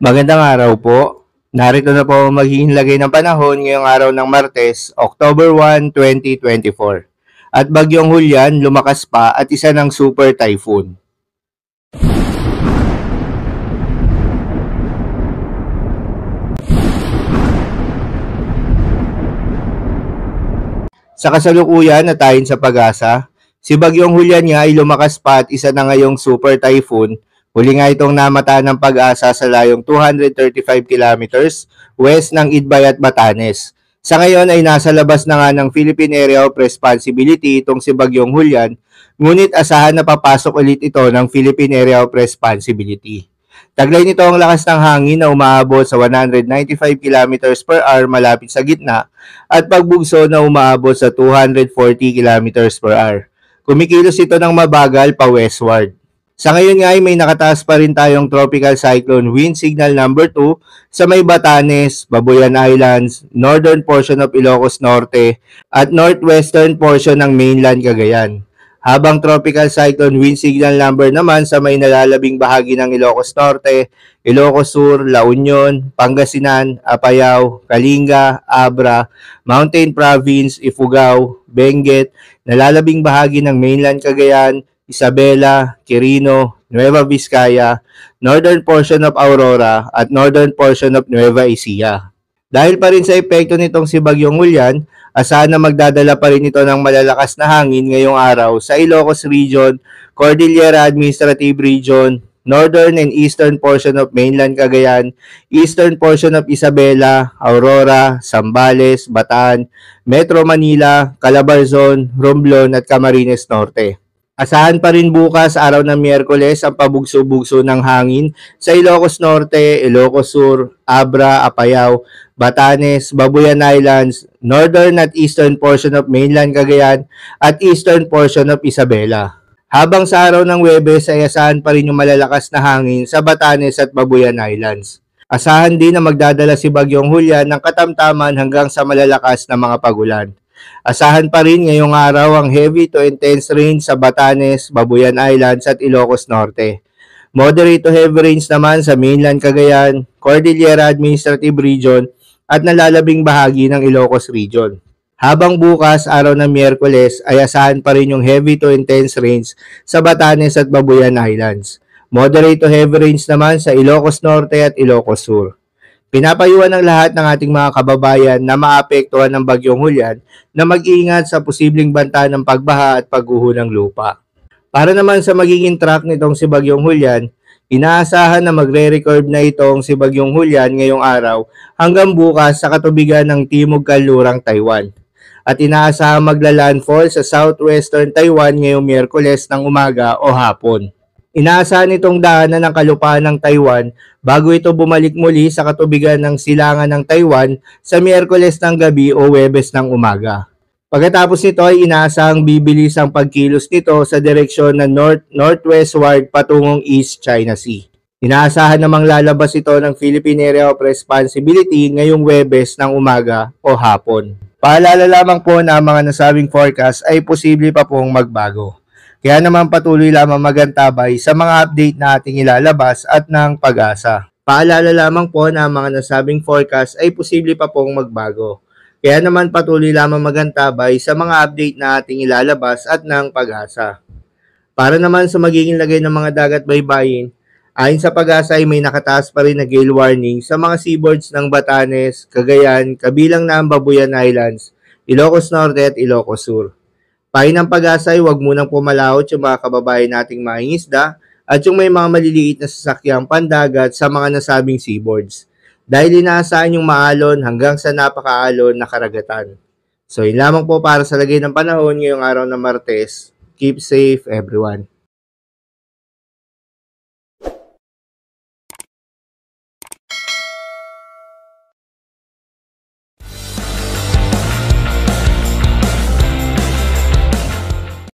Magandang araw po. Narito na po ang magiging lagay ng panahon ngayong araw ng Martes, October 1, 2024. At bagyong Hulyan lumakas pa at isa ng super typhoon. Sa kasalukuyan na tayon sa pag-asa, si bagyong Hulyan nga ay lumakas pa at isa na ngayong super typhoon. Huli nga itong namata ng pag-asa sa layong 235 kilometers west ng Idbay at Batanes. Sa ngayon ay nasa labas na nga ng Philippine Area of Responsibility itong si bagyong Hulyan, ngunit asahan na papasok ulit ito ng Philippine Area of Responsibility. Taglay nito ang lakas ng hangin na umaabot sa 195 kilometers per hour malapit sa gitna at pagbugso na umaabot sa 240 kilometers per hour. Kumikilos ito ng mabagal pa westward. Sa ngayon nga ay may nakataas pa rin tayong tropical cyclone wind signal number 2 sa may Batanes, Babuyan Islands, northern portion of Ilocos Norte at northwestern portion ng mainland Cagayan. Habang tropical cyclone wind signal number naman sa may nalalabing bahagi ng Ilocos Norte, Ilocos Sur, La Union, Pangasinan, Apayao, Kalinga, Abra, Mountain Province, Ifugao, Benguet, nalalabing bahagi ng mainland Cagayan, Isabela, Quirino, Nueva Vizcaya, northern portion of Aurora at northern portion of Nueva Ecija. Dahil pa rin sa epekto nitong si bagyong Hulyan, asahan na magdadala pa rin ito ng malalakas na hangin ngayong araw sa Ilocos Region, Cordillera Administrative Region, northern and eastern portion of mainland Cagayan, eastern portion of Isabela, Aurora, Zambales, Bataan, Metro Manila, Calabarzon, Romblon at Camarines Norte. Asahan pa rin bukas araw ng Miyerkules ang pabugso-bugso ng hangin sa Ilocos Norte, Ilocos Sur, Abra, Apayao, Batanes, Babuyan Islands, northern at eastern portion of mainland Cagayan at eastern portion of Isabela. Habang sa araw ng Huwebes ay asahan pa rin yung malalakas na hangin sa Batanes at Babuyan Islands. Asahan din na magdadala si bagyong Hulyan ng katamtaman hanggang sa malalakas na mga pagulan. Asahan pa rin ngayong araw ang heavy to intense rain sa Batanes, Babuyan Islands at Ilocos Norte. Moderate to heavy rains naman sa mainland Cagayan, Cordillera Administrative Region at nalalabing bahagi ng Ilocos Region. Habang bukas, araw ng Miyerkules, ay asahan pa rin yung heavy to intense rains sa Batanes at Babuyan Islands. Moderate to heavy rains naman sa Ilocos Norte at Ilocos Sur. Pinapayuhan ng lahat ng ating mga kababayan na maapektuhan ng bagyong Hulyan na mag-iingat sa posibleng banta ng pagbaha at pagguho ng lupa. Para naman sa magiging track nitong si bagyong Hulyan, inaasahan na magre-record na itong si bagyong Hulyan ngayong araw hanggang bukas sa katubigan ng Timog Kanlurang Taiwan. At inaasahan magla-landfall sa southwestern Taiwan ngayong Miyerkules ng umaga o hapon. Inaasahan itong daanan ng kalupaan ng Taiwan bago ito bumalik muli sa katubigan ng silangan ng Taiwan sa Miyerkules ng gabi o Huwebes ng umaga. Pagkatapos nito ay inaasahang bibilis ang pagkilos nito sa direksyon na north-northwestward patungong East China Sea. Inaasahan namang lalabas ito ng Philippine Area of Responsibility ngayong Huwebes ng umaga o hapon. Paalala lamang po na ang mga nasabing forecast ay posible pa pong magbago. Kaya naman patuloy lamang magantabay sa mga update na ating ilalabas at ng pag-asa. Paalala lamang po na ang mga nasabing forecast ay posible pa pong magbago. Kaya naman patuloy lamang magantabay sa mga update na ating ilalabas at ng pag-asa. Para naman sa magiging lagay ng mga dagat baybayin, ayon sa pag-asa ay may nakataas pa rin na gale warning sa mga seaboards ng Batanes, Cagayan, kabilang na ang Babuyan Islands, Ilocos Norte at Ilocos Sur. Payo ng pag-asa ay huwag munang pumalaot yung mga kababayan nating mangingisda at yung may mga maliliit na sasakyang pandagat sa mga nasabing seaboards dahil inaasahan yung maalon hanggang sa napakaalon na karagatan. So yun lamang po para sa lagay ng panahon ngayong araw ng Martes. Keep safe everyone.